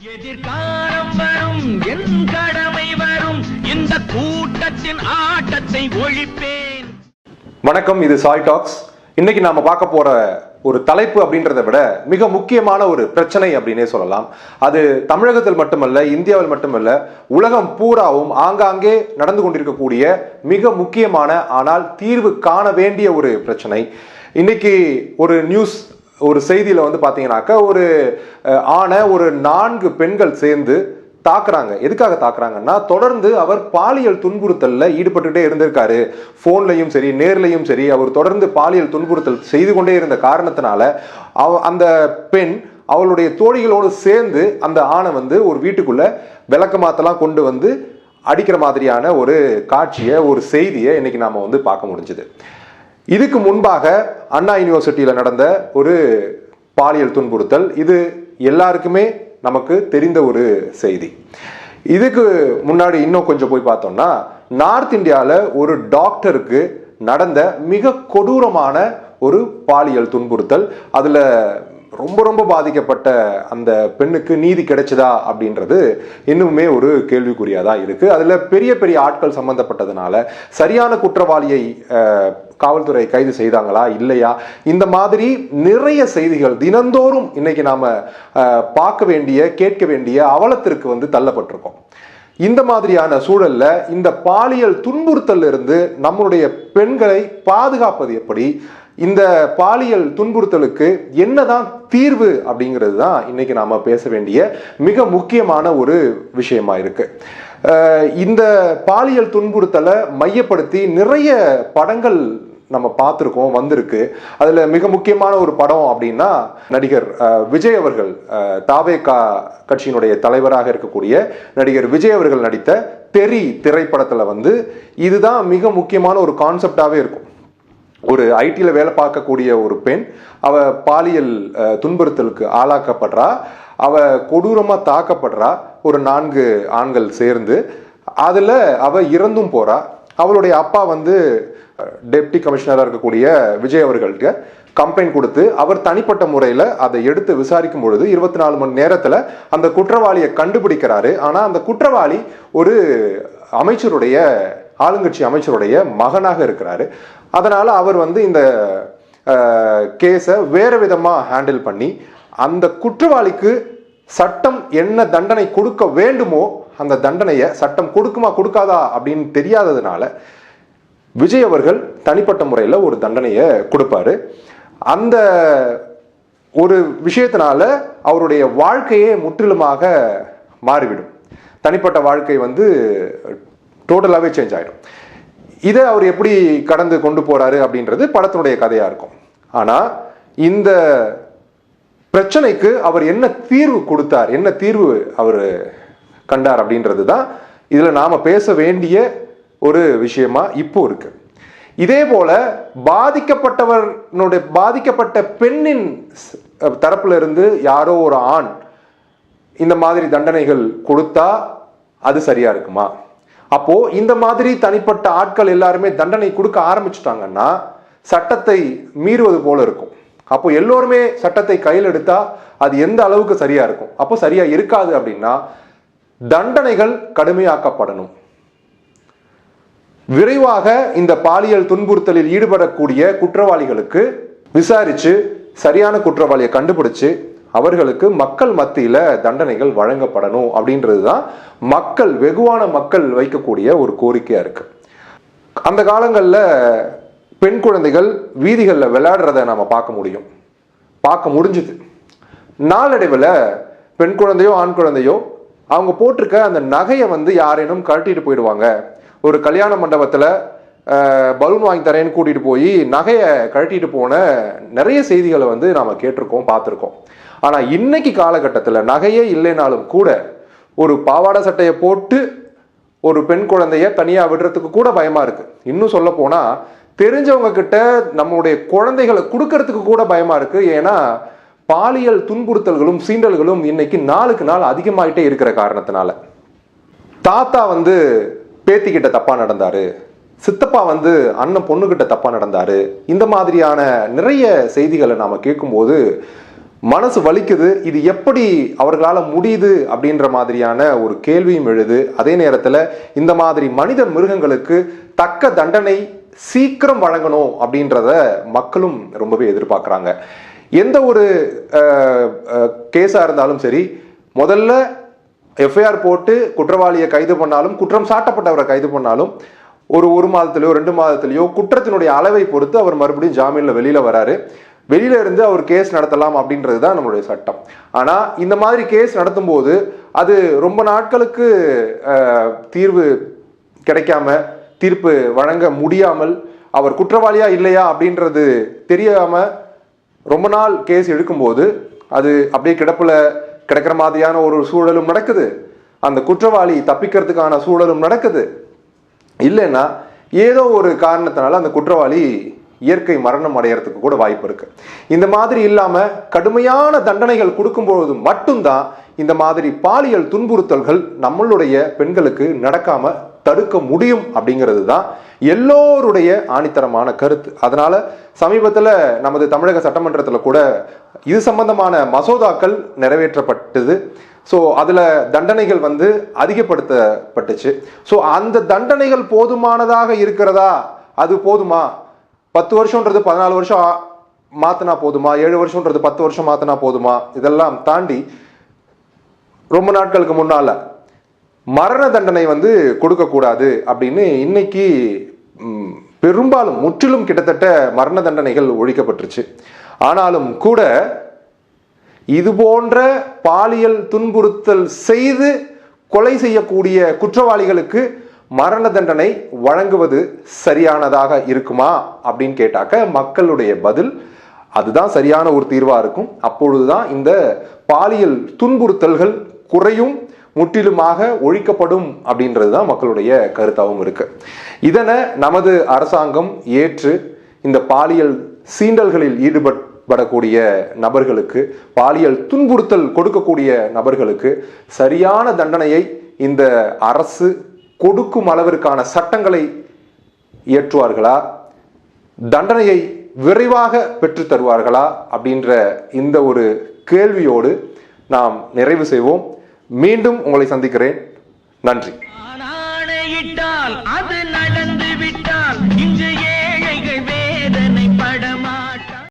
எதிர்காலம் வரும் என் கடமை வரும் இந்த கூட்டத்தின் ஆட்டத்தை ஒழிப்பேன். வணக்கம், இது சாய் டாக்ஸ். இன்னைக்கு நாம பார்க்க போற ஒரு தலைப்பு அப்படின்றத விட மிக முக்கியமான ஒரு பிரச்சனை அப்படின்னே சொல்லலாம். அது தமிழகத்தில் மட்டுமல்ல, இந்தியாவில் மட்டுமல்ல, உலகம் பூராவும் ஆங்காங்கே நடந்து கொண்டிருக்கக்கூடிய மிக முக்கியமான ஆனால் தீர்வு காண வேண்டிய ஒரு பிரச்சனை. இன்னைக்கு ஒரு நியூஸ், ஒரு செய்தியில வந்து பாத்தீங்கன்னாக்க ஒரு ஆணை ஒரு 4 பெண்கள் சேர்ந்து தாக்குறாங்க. எதுக்காக தாக்குறாங்கன்னா, தொடர்ந்து அவர் பாலியல் துன்புறுத்தல்ல ஈடுபட்டுட்டே இருந்திருக்காரு. போன்லையும் சரி நேர்லையும் சரி அவர் தொடர்ந்து பாலியல் துன்புறுத்தல் செய்து கொண்டே இருந்த காரணத்தினால அந்த பெண் அவளுடைய தோழிகளோடு சேர்ந்து அந்த ஆணை வந்து ஒரு வீட்டுக்குள்ள விளக்கமாத்தெல்லாம் கொண்டு வந்து அடிக்கிற மாதிரியான ஒரு காட்சியை, ஒரு செய்தியை இன்னைக்கு நாம வந்து பார்க்க முடிஞ்சது. இதுக்கு முன்பாக அண்ணா யூனிவர்சிட்டியில நடந்த ஒரு பாலியல் துன்புறுத்தல், இது எல்லாருக்குமே நமக்கு தெரிந்த ஒரு செய்தி. இதுக்கு முன்னாடி இன்னும் கொஞ்சம் போய் பார்த்தோம்னா, நார்த் இந்தியாவில் ஒரு டாக்டருக்கு நடந்த மிக கொடூரமான ஒரு பாலியல் துன்புறுத்தல். அதுல ரொம்ப பாதிக்கப்பட்ட அந்த பெண்ணுக்கு நீதி கிடைச்சதா அப்படின்றது இன்னுமே ஒரு கேள்விக்குறியாதான் இருக்கு. அதுல பெரிய ஆட்கள் சம்பந்தப்பட்டதுனால சரியான குற்றவாளியை காவல்துறை கைது செய்தாங்களா இல்லையா, இந்த மாதிரி நிறைய செய்திகள் தினந்தோறும் இன்னைக்கு நாம பார்க்க வேண்டிய, கேட்க வேண்டிய அவலத்திற்கு வந்து தள்ளப்பட்டிருக்கோம். இந்த மாதிரியான சூழல்ல இந்த பாலியல் துன்புறுத்தல் இருந்து நம்மளுடைய பெண்களை பாதுகாப்பது எப்படி, இந்த பாலியல் துன்புறுத்தலுக்கு என்னதான் தீர்வு அப்படிங்கிறது தான் இன்னைக்கு நாம பேச வேண்டிய மிக முக்கியமான ஒரு விஷயமா இருக்கு. இந்த பாலியல் துன்புறுத்தலை மையப்படுத்தி நிறைய படங்கள் நம்ம பார்த்துருக்கோம், வந்திருக்கு. அதுல மிக முக்கியமான ஒரு படம் அப்படின்னா, நடிகர் விஜய் அவர்கள், தாவேகா கட்சியினுடைய தலைவராக இருக்கக்கூடிய நடிகர் விஜய் அவர்கள் நடித்த தெறி திரைப்படத்துல வந்து இதுதான் மிக முக்கியமான ஒரு கான்செப்டாவே இருக்கும். ஒரு ஐடியில் வேலை பார்க்கக்கூடிய ஒரு பெண், அவ பாலியல் துன்புறுத்தலுக்கு ஆளாக்கப்படுறா, அவ கொடூரமா தாக்கப்படுறா. ஒரு 4 ஆண்கள் சேர்ந்து அதுல அவ இறந்தும் போறா. அவளுடைய அப்பா வந்து டெப்டி கமிஷனராக இருக்கக்கூடிய விஜய் அவர்கள்ட்ட கம்ப்ளைண்ட் கொடுத்து அவர் தனிப்பட்ட முறையில் அதை எடுத்து விசாரிக்கும் பொழுது 24 மணி நேரத்தில் அந்த குற்றவாளியை கண்டுபிடிக்கிறாரு. ஆனால் அந்த குற்றவாளி ஒரு அமைச்சருடைய, ஆளுங்கட்சி அமைச்சருடைய மகனாக இருக்கிறாரு. அதனால அவர் வந்து இந்த கேஸை வேற விதமா ஹேண்டில் பண்ணி அந்த குற்றவாளிக்கு சட்டம் என்ன தண்டனை கொடுக்க வேண்டுமோ அந்த தண்டனையை சட்டம் கொடுக்குமா கொடுக்காதா அப்படின்னு தெரியாததுனால விஜய் அவர்கள் தனிப்பட்ட முறையில் ஒரு தண்டனையை கொடுப்பாரு. அந்த ஒரு விஷயத்தினால அவருடைய வாழ்க்கையே முற்றிலுமாக மாறிவிடும். தனிப்பட்ட வாழ்க்கை வந்து டோட்டலாகவே சேஞ்ச் ஆகிடும். இதை அவர் எப்படி கடந்து கொண்டு போறாரு அப்படின்றது படத்தினுடைய கதையா இருக்கும். ஆனா இந்த பிரச்சனைக்கு அவர் என்ன தீர்வு கொடுத்தார், என்ன தீர்வு அவர் கண்டார் அப்படின்றது தான் இதுல நாம பேச வேண்டிய ஒரு விஷயமா இப்போ இருக்கு. இதே போல பாதிக்கப்பட்ட பெண்ணின் தரப்புல இருந்து யாரோ ஒரு ஆண் இந்த மாதிரி தண்டனைகள் கொடுத்தா அது சரியா இருக்குமா? அப்போ இந்த மாதிரி தனிப்பட்ட ஆட்கள் எல்லாருமே தண்டனை கொடுக்க ஆரம்பிச்சுட்டாங்கன்னா சட்டத்தை மீறுவது போல இருக்கும். அப்போ எல்லோருமே சட்டத்தை கையில் எடுத்தா அது எந்த அளவுக்கு சரியா இருக்கும்? அப்போ சரியா இருக்காது. அப்படின்னா தண்டனைகள் கடுமையாக்கப்படணும். விரைவாக இந்த பாலியல் துன்புறுத்தலில் ஈடுபடக்கூடிய குற்றவாளிகளுக்கு விசாரிச்சு சரியான குற்றவாளியை கண்டுபிடிச்சு அவர்களுக்கு மக்கள் மத்தியில தண்டனைகள் வழங்கப்படணும் அப்படின்றது தான் மக்கள், வெகுவான மக்கள் வைக்கக்கூடிய ஒரு கோரிக்கையா இருக்கு. அந்த காலங்களில் பெண் குழந்தைகள் வீதிகளில் விளையாடுறத நாம பார்க்க முடிஞ்சுது. நாளடைவில் பெண் குழந்தையோ ஆண் குழந்தையோ அவங்க போட்டிருக்க அந்த நகையை வந்து யாரேனும் கழட்டிட்டு போயிடுவாங்க. ஒரு கல்யாண மண்டபத்தில் பலூன் வாங்கி தரேன்னு கூட்டிட்டு போய் நகையை கழட்டிட்டு போன நிறைய செய்திகளை வந்து நாம கேட்டிருக்கோம், பார்த்துருக்கோம். ஆனா இன்னைக்கு காலகட்டத்தில் நகையே இல்லைனாலும் கூட ஒரு பாவாடை சட்டையை போட்டு ஒரு பெண் குழந்தைய தனியா விடுறதுக்கு கூட பயமா இருக்கு. இன்னும் சொல்ல போனா தெரிஞ்சவங்க கிட்ட நம்மளுடைய குழந்தைகளை கொடுக்கறதுக்கு கூட பயமா இருக்கு. ஏன்னா பாலியல் துன்புறுத்தல்களும் சீண்டல்களும் இன்னைக்கு நாளுக்கு நாள் அதிகமாயிட்டே இருக்கிற காரணத்தினால. தாத்தா வந்து பேத்திக்கிட்ட தப்பா நடந்தாரு, சித்தப்பா வந்து அண்ணன் பொண்ணுகிட்ட தப்பா நடந்தாரு, இந்த மாதிரியான நிறைய செய்திகளை நாம கேட்கும்போது மனசு வலிக்குது. இது எப்படி அவர்களால் முடியுது அப்படின்ற மாதிரியான ஒரு கேள்வியும் எழுது. அதே நேரத்தில் இந்த மாதிரி மனித மிருகங்களுக்கு தக்க தண்டனை சீக்கிரம் வழங்கணும் அப்படின்றத மக்களும் ரொம்பவே எதிர்பார்க்குறாங்க. எந்த ஒரு கேஸாக இருந்தாலும் சரி, முதல்ல எஃப்ஐஆர் போட்டு குற்றவாளியை கைது பண்ணாலும், குற்றம் சாட்டப்பட்டவரை கைது பண்ணாலும், ஒரு மாதத்திலேயோ 2 மாதத்திலேயோ குற்றத்தினுடைய அளவை பொறுத்து அவர் மறுபடியும் ஜாமீனில் வெளியில் வராரு. வெளியில இருந்து அவர் கேஸ் நடத்தலாம் அப்படின்றது தான் நம்மளுடைய சட்டம். ஆனா இந்த மாதிரி கேஸ் நடத்தும் போது அது ரொம்ப நாட்களுக்கு தீர்வு கிடைக்காம, தீர்ப்பு வழங்க முடியாமல், அவர் குற்றவாளியா இல்லையா அப்படின்றது தெரியாம ரொம்ப நாள் கேஸ் எடுக்கும்போது அது அப்படியே கிடப்புல கிடக்கிற மாதிரியான ஒரு சூழலும் நடக்குது. அந்த குற்றவாளி தப்பிக்கிறதுக்கான சூழலும் நடக்குது. இல்லைன்னா ஏதோ ஒரு காரணத்தினால அந்த குற்றவாளி இயற்கை மரணம் அடையறதுக்கு கூட வாய்ப்பு இருக்கு. இந்த மாதிரி இல்லாம கடுமையான தண்டனைகள் கொடுக்கும்போது மட்டும்தான் இந்த மாதிரி பாலியல் துன்புறுத்தல்கள் நம்மளுடைய பெண்களுக்கு நடக்காம தடுக்க முடியும் அப்படிங்கிறது தான் எல்லோருடைய ஆணித்தரமான கருத்து. அதனால சமீபத்தில் நமது தமிழக சட்டமன்றத்தில் கூட இது சம்பந்தமான மசோதாக்கள் நிறைவேற்றப்பட்டது. ஸோ அதில் தண்டனைகள் அதிகப்படுத்தப்பட்டுச்சு. ஸோ அந்த தண்டனைகள் போதுமானதாக இருக்கிறதா? அது போதுமா? 10 வருஷம்ன்றது 14 வருஷம் மாத்தினா போதுமா? 7 வருஷம்ன்றது 10 வருஷம் மாத்தினா போதுமா? இதெல்லாம் தாண்டி ரொம்ப நாட்களுக்கு முன்னால மரண தண்டனை கொடுக்க கூடாது அப்படின்னு இன்னைக்கு பெரும்பாலும் முற்றிலும் கிட்டத்தட்ட மரண தண்டனைகள் ஒழிக்கப்பட்டுருச்சு. ஆனாலும் கூட இது போன்ற பாலியல் துன்புறுத்தல் செய்து கொலை செய்யக்கூடிய குற்றவாளிகளுக்கு மரண தண்டனை வழங்குவது சரியானதாக இருக்குமா அப்படின்னு கேட்டாக்க மக்களுடைய பதில் அதுதான் சரியான ஒரு தீர்வா இருக்கும். அப்பொழுதுதான் இந்த பாலியல் துன்புறுத்தல்கள் குறையும், முற்றிலுமாக ஒழிக்கப்படும் அப்படின்றது தான் மக்களுடைய கருத்தாகவும் இருக்கு. இதனை நமது அரசாங்கம் ஏற்று இந்த பாலியல் சீண்டல்களில் ஈடுபடக்கூடிய நபர்களுக்கு, பாலியல் துன்புறுத்தல் கொடுக்கக்கூடிய நபர்களுக்கு சரியான தண்டனையை இந்த அரசு கொடுக்கும் அளவிற்கான சட்டங்களை இயற்றுவார்களா, தண்டனையை விரைவாக பெற்று தருவார்களா அப்படின்ற இந்த ஒரு கேள்வியோடு நாம் நிறைவு செய்வோம். மீண்டும் உங்களை சந்திக்கிறேன். நன்றி.